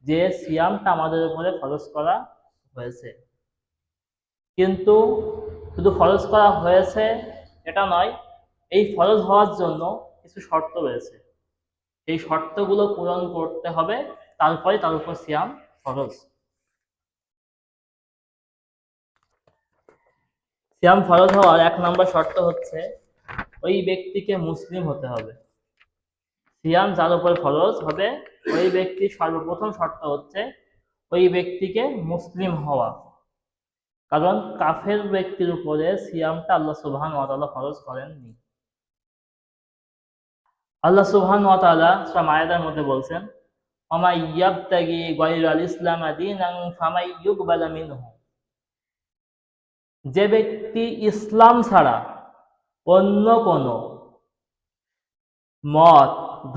যে সিয়ামটা আমাদের উপরে ফরজ করা হয়েছে। কিন্তু শুধু ফরজ করা হয়েছে এটা নয়, এই ফরজ হওয়ার জন্য কিছু শর্ত রয়েছে। এই শর্তগুলো পূরণ করতে হবে, তারপরে তার উপর সিয়াম ফরজ। সিয়াম ফরজ হওয়ার 1 নম্বর শর্ত হচ্ছে ওই ব্যক্তিকে মুসলিম হতে হবে। সিয়াম যার উপর ফরজ হবে ওই ব্যক্তির সর্বপ্রথম শর্ত হচ্ছে ওই ব্যক্তিকে মুসলিম হওয়া। কারণ কাফের ব্যক্তির উপরে সিয়ামটা আল্লাহ সুবহানাহু ওয়া তাআলা ফরজ করেননি। আল্লাহ সুবহানাহু ওয়া তাআলা সূরা মায়েদার মধ্যে বলছেন, ওমা ইয়াবতাগি গায়রাল ইসলাম দীনান ফামাই ইউকবালা মিনহু। যে ব্যক্তি ইসলাম ছাড়া অন্য কোনো মত,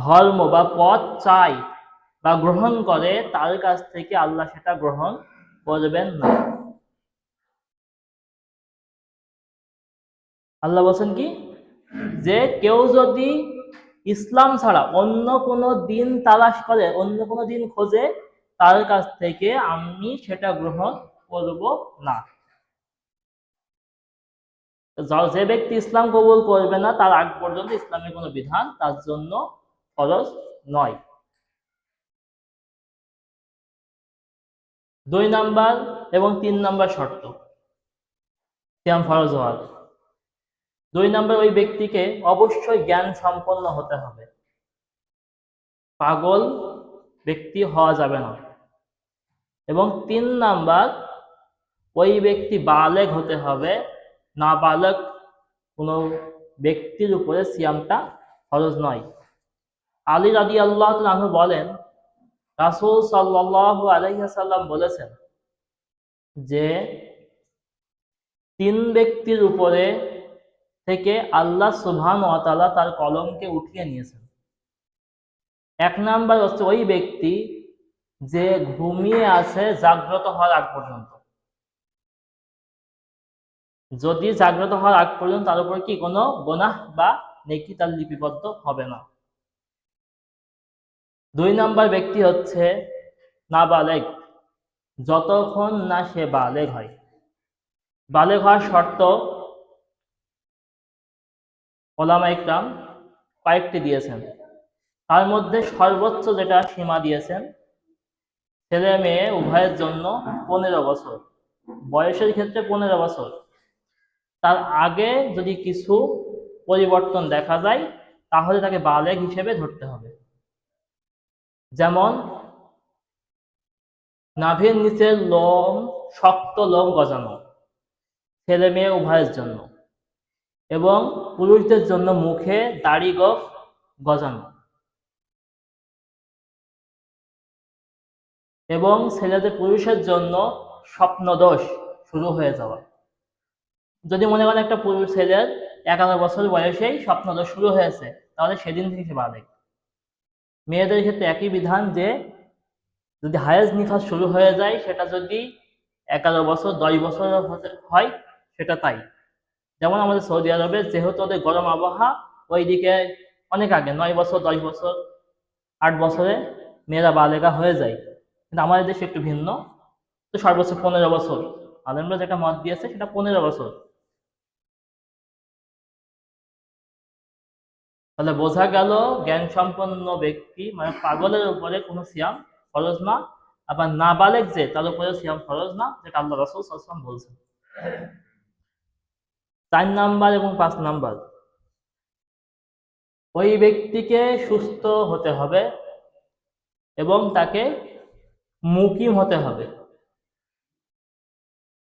ধর্ম বা পথ চায় বা গ্রহণ করে, তার কাছ থেকে আল্লাহ সেটা গ্রহণ করবেন না। আল্লাহ বলছেন কি, যে কেউ যদি ইসলাম ছাড়া অন্য কোনো দিন তালাশ করে, অন্য কোনো দিন খোঁজে, তার কাছ থেকে আমি সেটা গ্রহণ করব না। যে ব্যক্তি ইসলাম কবুল করবে না তার আগ পর্যন্ত ইসলামের কোনো বিধান তার জন্য ফরজ নয়। 2 নাম্বার এবং 3 নাম্বার শর্ত সিয়াম ফরজ হওয়ার। 2 নাম্বার, ওই ব্যক্তিকে অবশ্যই জ্ঞান সম্পন্ন হতে হবে, পাগল ব্যক্তি হওয়া যাবে না। এবং 3 নাম্বার, ওই ব্যক্তি বালেগ হতে হবে, না বালেগ কোনো ব্যক্তির উপরে সিয়ামটা ফরজ নয়। আলী রাদিয়াল্লাহু তাআলা আনহু বলেন, রাসূল সাল্লাল্লাহু আলাইহি ওয়াসাল্লাম বলেছেন যে 3 ব্যক্তির উপরে থেকে আল্লাহ সুবহানাহু ওয়া তাআলা তার কলমকে উঠিয়ে নিয়েছেন। 1 নাম্বার হচ্ছে ওই ব্যক্তি যে ঘুমিয়ে আছে জাগ্রত হওয়ার আগ পর্যন্ত। যদি জাগ্রত হওয়ার আগ পর্যন্ত তার উপর কি কোনো গুনাহ বা নেকি তার লিপিবদ্ধ হবে না। 2 নাম্বার ব্যক্তি হচ্ছে নাবালেগ, যতক্ষণ না সে বালেগ হয়। বালেগ হওয়ার শর্ত ওলামায়ে ইকরাম কয়েকটি দিয়েছেন। তার মধ্যে সর্বোচ্চ যেটা সীমা দিয়েছেন, ছেলে মেয়ে উভয়ের জন্য 15 বছর, বয়সের ক্ষেত্রে 15 বছর। তার আগে যদি কিছু পরিবর্তন দেখা যায় তাহলে তাকে বালেগ হিসেবে ধরতে হবে। যেমন নাভির নিচের লোম, শক্ত লোম গজানো, ছেলে মেয়ে উভয়ের জন্য। এবং পুরুষদের জন্য মুখে দাড়ি গোঁফ গজানো। এবং ছেলেদের পুরুষের জন্য স্বপ্নদোষ শুরু হয়ে যাওয়া। যদি মনে করেন একটা পুরুষ ছেলের 11 বছর বয়সেই স্বপ্নদোষ শুরু হয়েছে, তাহলে সেদিন থেকে সে বালেগ। মেয়েদের ক্ষেত্রে একই বিধান, যে যদি হায়েজ নিফাস শুরু হয়ে যায় সেটা যদি 11 বছর 10 বছর হয় সেটা তাই। যেমন আমাদের সৌদি আরবে যেহেতু ওদের গরম আবহাওয়া, ওইদিকে অনেক আগে 9 বছর 10 বছর 8 বছরে মেয়েরা বালেগা হয়ে যায়। কিন্তু আমাদের দেশে একটু ভিন্ন, তো সর্বোচ্চ 15 বছর আলেমরা যেটা মত দিয়েছে সেটা 15 বছর। তাহলে বোঝা গেল জ্ঞান সম্পন্ন ব্যক্তি মানে পাগলের উপরে কোনো সিয়াম ফরজ না, আবার নাবালেগ যে তার উপরে সিয়াম ফরজ না, যেটা আল্লাহ রাসূল সাল্লাল্লাহু আলাইহি ওয়াসাল্লাম বলছেন। 4 নাম্বার এবং 5 নাম্বার, ওই ব্যক্তিকে সুস্থ হতে হবে এবং তাকে মুকিম হতে হবে।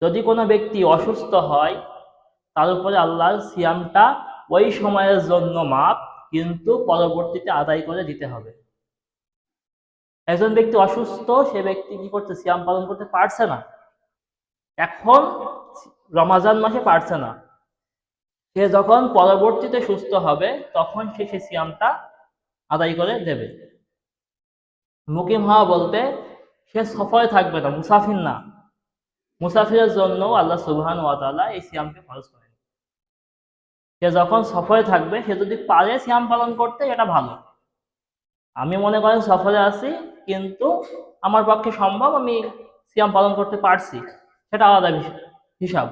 যদি কোনো ব্যক্তি অসুস্থ হয় তার উপরে আল্লাহর সিয়ামটা ওই সময়ের জন্য মাপ, কিন্তু পরবর্তীতে আদায় করে দিতে হবে। একজন ব্যক্তি অসুস্থ, সে ব্যক্তি কি করছে, সিয়াম পালন করতে পারছে না, এখন রমাজান মাসে পারছে না, সে যখন পরবর্তীতে সুস্থ হবে তখন সে সিয়ামটা আদায় করে দেবে। মুকিম হওয়া বলতে সে সফরে থাকবে না, মুসাফির না। মুসাফিরের জন্য আল্লাহ সুবহানাহু ওয়া তাআলা এই সিয়ামকে ফরজ করেন। সে যখন সফরে থাকবে, সে যদি পারে সিয়াম পালন করতে, এটা ভালো। আমি মনে করেন সফরে আছি, কিন্তু আমার পক্ষে সম্ভব, আমি সিয়াম পালন করতে পারছি, সেটা আলাদা হিসাব,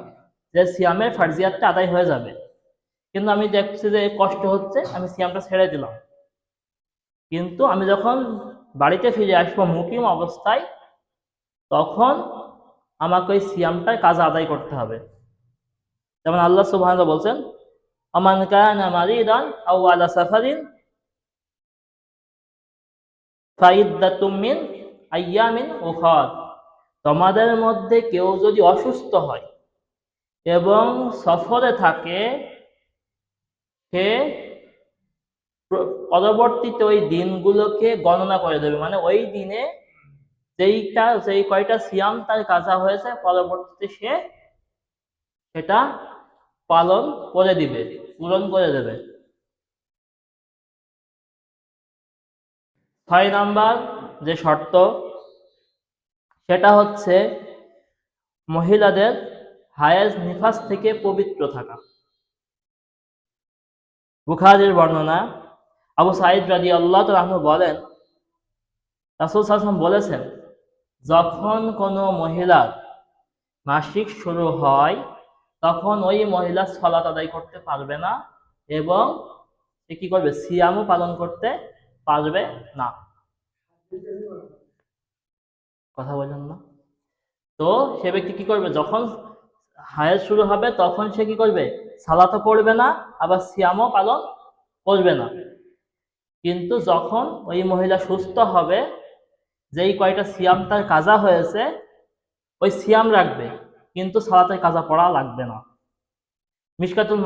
যে সিয়ামের ফার্জিয়াতটা আদায় হয়ে যাবে। কিন্তু আমি দেখছি যে কষ্ট হচ্ছে, আমি সিয়ামটা ছেড়ে দিলাম, কিন্তু আমি যখন বাড়িতে ফিরে আসবো মুকিম অবস্থায়, তখন আমাকে ওই সিয়ামটার কাজা আদায় করতে হবে। যেমন আল্লাহ সুবহানাহু ওয়া তাআলা বলছেন, আমান কানা মারিদান আও আলা সাফারিন ফাইদ্দাতুম মিন আইয়ামিন উখার। তোমাদের মধ্যে কেউ যদি অসুস্থ হয় এবং সফরে থাকে, সে পরবর্তীতে ওই দিনগুলোকে গণনা করে দেবে, মানে ওই দিনে যেই কয়টা সিয়াম তার কাজা হয়েছে, পরবর্তীতে সে সেটা পালন করে দিবে, পূরণ করে দেবে। 6 নাম্বার যে শর্ত, সেটা হচ্ছে মহিলাদের হায়েজ নিফাস থেকে পবিত্র থাকা। বুখারীর বর্ণনা, আবু সাঈদ রাদিয়াল্লাহু তাআলা আনহু বলেন, রাসূল সাল্লাল্লাহু আলাইহি ওয়াসাল্লাম বলেছেন, যখন কোনো মহিলার মাসিক শুরু হয়, তখন ওই মহিলা সালাত আদায় করতে পারবে না এবং সে কি করবে, সিয়ামও পালন করতে পারবে না। কথা বলেন না? তো সে ব্যক্তি কি করবে, যখন হায়েজ শুরু হবে তখন সে কি করবে, সালাতও পড়বে না, আবার সিয়ামও পালন করবে না। কিন্তু যখন ওই মহিলা সুস্থ হবে, যেই কয়টা সিয়াম তার কাজা হয়েছে, ওই সিয়াম রাখবে, কিন্তু সালাতের কাজা পড়া লাগবে না। মিশকাতুল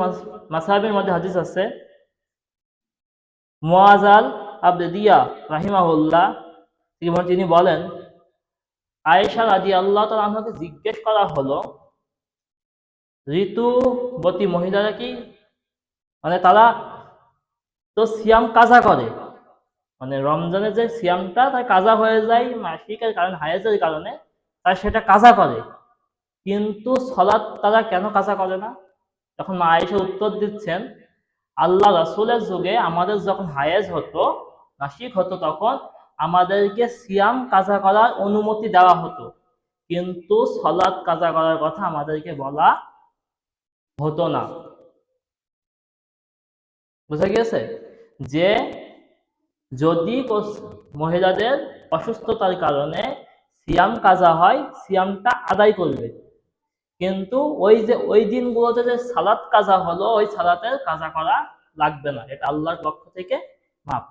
মাসাবির মধ্যে হাদিস আছে, মুআয আল আবদিয়া রাহিমাহুল্লাহ তিনি বলেন, আয়েশা রাদিয়াল্লাহু তাআলা আনহাকে জিজ্ঞেস করা হলো, ঋতুবতী মহিলারা কি, মানে তারা তো সিয়াম কাজা করে, মানে রমজানের যে সিয়ামটা তার কাজা হয়ে যায় মাসিকের কারণে, হায়েজের কারণে, তার সেটা কাজা করে, কিন্তু সালাত তারা কেন কাজা করে না? তখন মা আয়েশা উত্তর দিচ্ছেন, আল্লাহ রাসূলের যুগে আমাদের যখন হায়েজ হতো, মাসিক হতো, তখন আমাদেরকে সিয়াম কাজা করার অনুমতি দেওয়া হতো, কিন্তু সালাত কাজা করার কথা আমাদেরকে বলা হতো না। বুঝা গিয়েছে যে যদি মহিলাদের অসুস্থতার কারণে সিয়াম কাজা হয়, সিয়ামটা আদায় করবে, কিন্তু ওই দিনগুলোতে যে সালাত কাজা হলো, ওই সালাতের কাজা করা লাগবে না, এটা আল্লাহর পক্ষ থেকে মাফ।